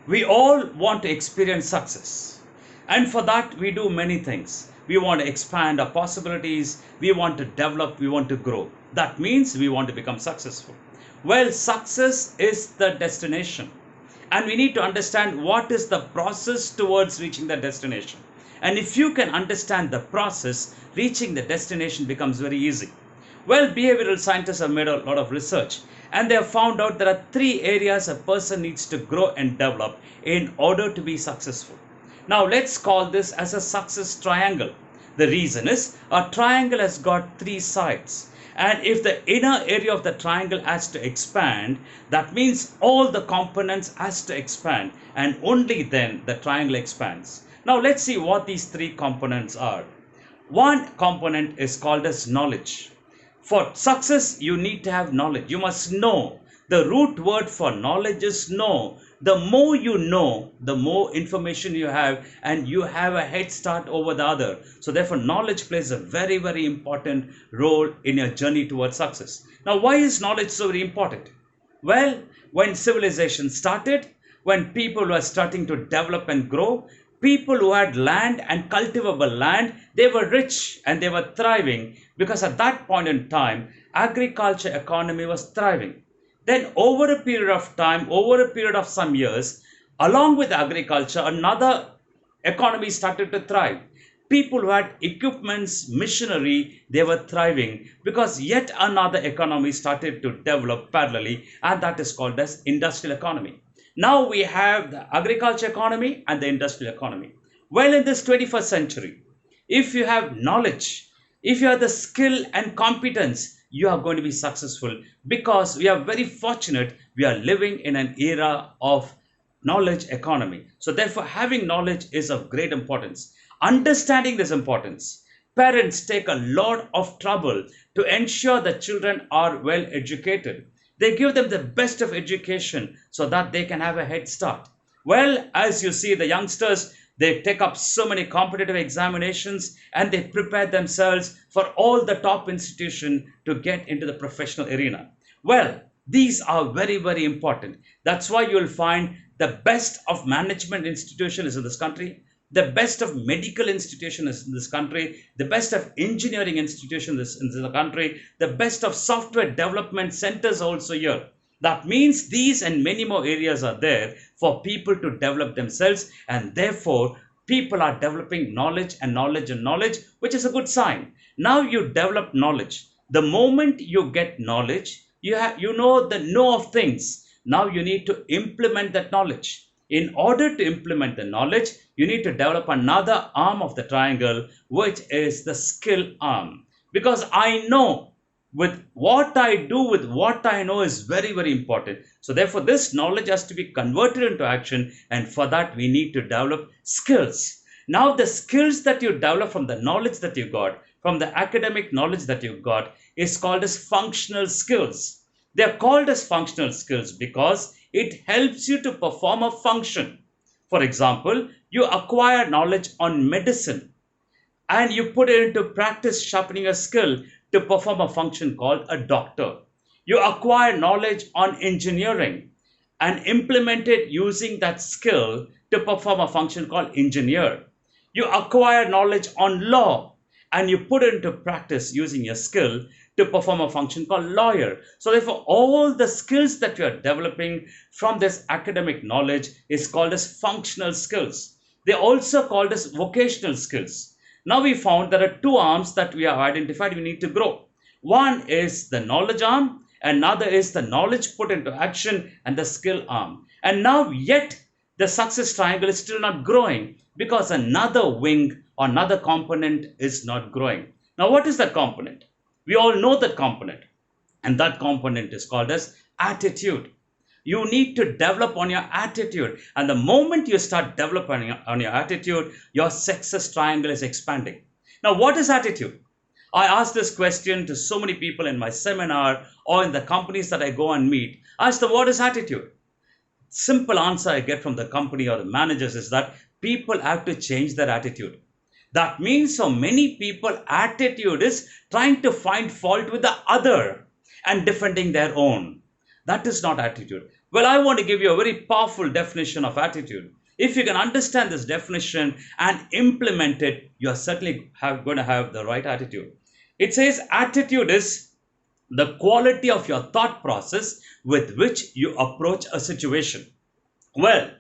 We all want to experience success. And for that, we do many things. We want to expand our possibilities, we want to develop, we want to grow. That means we want to become successful. Well, success is the destination. And we need to understand what is the process towards reaching the destination. And if you can understand the process, reaching the destination becomes very easy. Well, behavioral scientists have made a lot of research and they have found out there are three areas a person needs to grow and develop in order to be successful. Now, let's call this as a success triangle. The reason is a triangle has got three sides. And if the inner area of the triangle has to expand, that means all the components has to expand and only then the triangle expands. Now, let's see what these three components are. One component is called as knowledge. For success, you need to have knowledge. You must know. The root word for knowledge is know. The more you know, the more information you have, and you have a head start over the other. So, therefore, knowledge plays a very, very important role in your journey towards success. Now, why is knowledge so very important? Well, when civilization started, when people were starting to develop and grow, people who had land and cultivable land, they were rich and they were thriving because at that point in time, agriculture economy was thriving. Then over a period of time, over a period of some years, along with agriculture, another economy started to thrive. People who had equipments, machinery, they were thriving because yet another economy started to develop parallelly, and that is called as industrial economy. Now we have the agriculture economy and the industrial economy. Well, in this 21st century, if you have knowledge, if you have the skill and competence, you are going to be successful because we are very fortunate. We are living in an era of knowledge economy. So, therefore, having knowledge is of great importance. Understanding this importance, parents take a lot of trouble to ensure that children are well educated. They give them the best of education so that they can have a head start. Well, as you see, the youngsters, they take up so many competitive examinations and they prepare themselves for all the top institution to get into the professional arena. Well, these are very, very important. That's why you'll find the best of management institution is in this country, the best of medical institution is in this country, the best of engineering institution is in the country, the best of software development centers also here. That means these and many more areas are there for people to develop themselves, and therefore people are developing knowledge and knowledge and knowledge, which is a good sign. Now you develop knowledge. The moment you get knowledge, you know the know of things. Now you need to implement that knowledge. In order to implement the knowledge, you need to develop another arm of the triangle, which is the skill arm. Because I know with what I do, with what I know is very, very important. So, therefore, this knowledge has to be converted into action, and for that, we need to develop skills. Now, the skills that you develop from the knowledge that you got, from the academic knowledge that you got, is called as functional skills. They are called as functional skills because it helps you to perform a function. For example, you acquire knowledge on medicine and you put it into practice, sharpening a skill to perform a function called a doctor. You acquire knowledge on engineering and implement it using that skill to perform a function called engineer. You acquire knowledge on law and you put it into practice using your skill to perform a function called lawyer. So therefore, all the skills that you are developing from this academic knowledge is called as functional skills. They are also called as vocational skills. Now we found there are two arms that we have identified we need to grow. One is the knowledge arm, another is the knowledge put into action and the skill arm. And now yet the success triangle is still not growing because another wing or another component is not growing. Now what is that component? We all know that component, and that component is called as attitude. You need to develop on your attitude, and the moment you start developing on your attitude, your success triangle is expanding. Now, what is attitude? I ask this question to so many people in my seminar or in the companies that I go and meet. I ask them, what is attitude? Simple answer I get from the company or the managers is that people have to change their attitude. That means for many people, attitude is trying to find fault with the other and defending their own. That is not attitude. Well, I want to give you a very powerful definition of attitude. If you can understand this definition and implement it, you are certainly going to have the right attitude. It says attitude is the quality of your thought process with which you approach a situation. Well,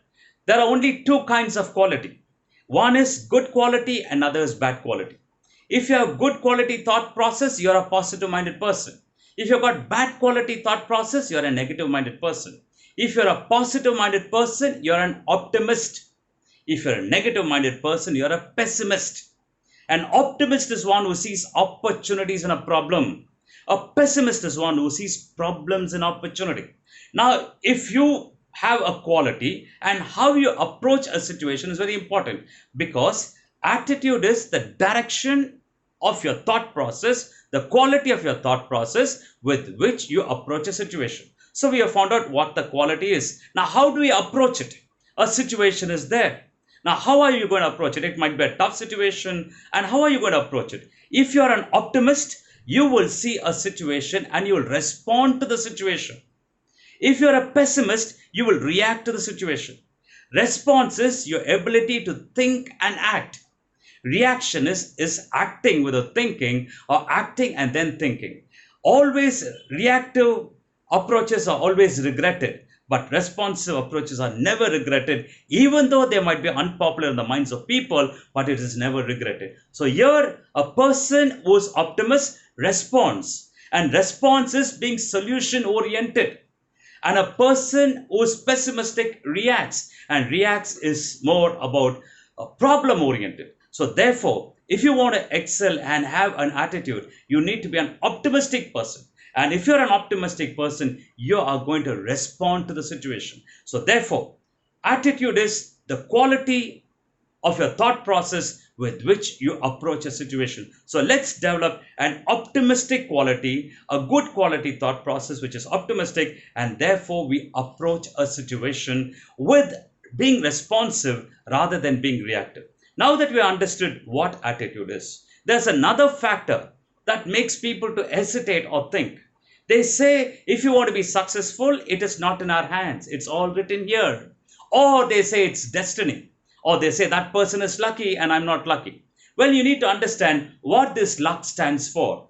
there are only two kinds of quality. One is good quality, another is bad quality. If you have good quality thought process, you are a positive minded person. If you've got bad quality thought process, you are a negative minded person. If you're a positive minded person, you're an optimist. If you're a negative minded person, you're a pessimist. An optimist is one who sees opportunities in a problem. A pessimist is one who sees problems in opportunity. Now, if you have a quality and how you approach a situation is very important, because attitude is the direction of your thought process, the quality of your thought process with which you approach a situation. So we have found out what the quality is. Now, how do we approach it? A situation is there. Now, how are you going to approach it? It might be a tough situation. And how are you going to approach it? If you're an optimist, you will see a situation and you will respond to the situation. If you're a pessimist, you will react to the situation. Response is your ability to think and act. Reaction is acting without thinking, or acting and then thinking. Always reactive approaches are always regretted, but responsive approaches are never regretted, even though they might be unpopular in the minds of people, but it is never regretted. So here, a person who's optimist responds, and response is being solution oriented. And a person who's pessimistic reacts, and reacts is more about problem oriented. So therefore, if you want to excel and have an attitude, you need to be an optimistic person. And if you're an optimistic person, you are going to respond to the situation. So therefore, attitude is the quality of your thought process with which you approach a situation. So let's develop an optimistic quality, a good quality thought process which is optimistic, and therefore we approach a situation with being responsive rather than being reactive. Now that we understood what attitude is, there's another factor that makes people to hesitate or think. They say if you want to be successful, it is not in our hands, it's all written here. Or they say it's destiny. Or they say that person is lucky and I'm not lucky. Well, you need to understand what this luck stands for.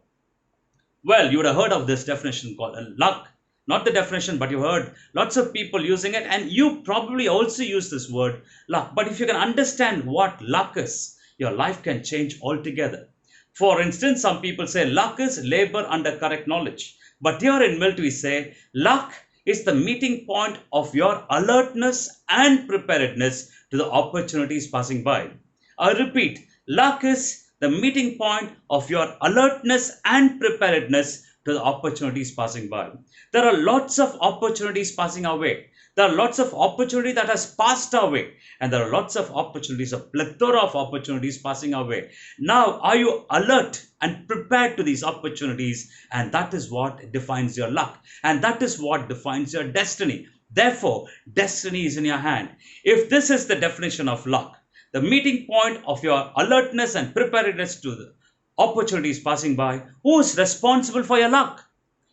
Well, you would have heard of this definition called luck. Not the definition, but you heard lots of people using it, and you probably also use this word luck. But if you can understand what luck is, your life can change altogether. For instance, some people say luck is labor under correct knowledge. But here in Milt, we say luck is the meeting point of your alertness and preparedness to the opportunities passing by. I repeat, luck is the meeting point of your alertness and preparedness to the opportunities passing by. There are lots of opportunities passing our way. There are lots of opportunity that has passed our way, and there are lots of opportunities, a plethora of opportunities passing our way. Now, are you alert and prepared to these opportunities? And that is what defines your luck, and that is what defines your destiny. Therefore, destiny is in your hand. If this is the definition of luck, the meeting point of your alertness and preparedness to the opportunities passing by, who is responsible for your luck?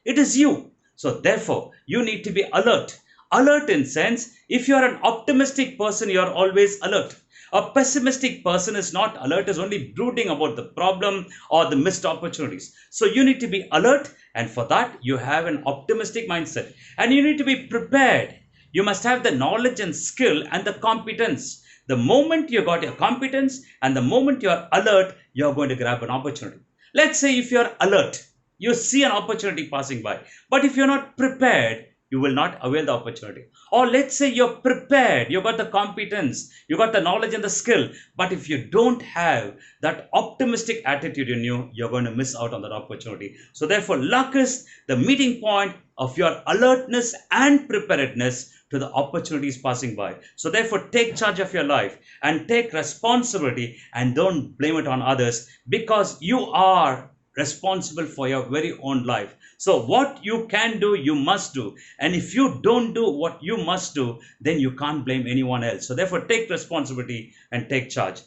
It is you. So therefore, you need to be alert. Alert in sense, if you are an optimistic person, you are always alert. A pessimistic person is not alert, is only brooding about the problem or the missed opportunities. So you need to be alert, and for that, you have an optimistic mindset. And you need to be prepared. You must have the knowledge and skill and the competence. The moment you got your competence and the moment you are alert, you are going to grab an opportunity. Let's say if you are alert, you see an opportunity passing by. But if you're not prepared, you will not avail the opportunity. Or let's say you're prepared, you got the competence, you got the knowledge and the skill. But if you don't have that optimistic attitude in you, you're going to miss out on that opportunity. So therefore, luck is the meeting point of your alertness and preparedness to the opportunities passing by. So therefore, take charge of your life and take responsibility, and don't blame it on others, because you are responsible for your very own life. So what you can do, you must do. And if you don't do what you must do, then you can't blame anyone else. So therefore, take responsibility and take charge.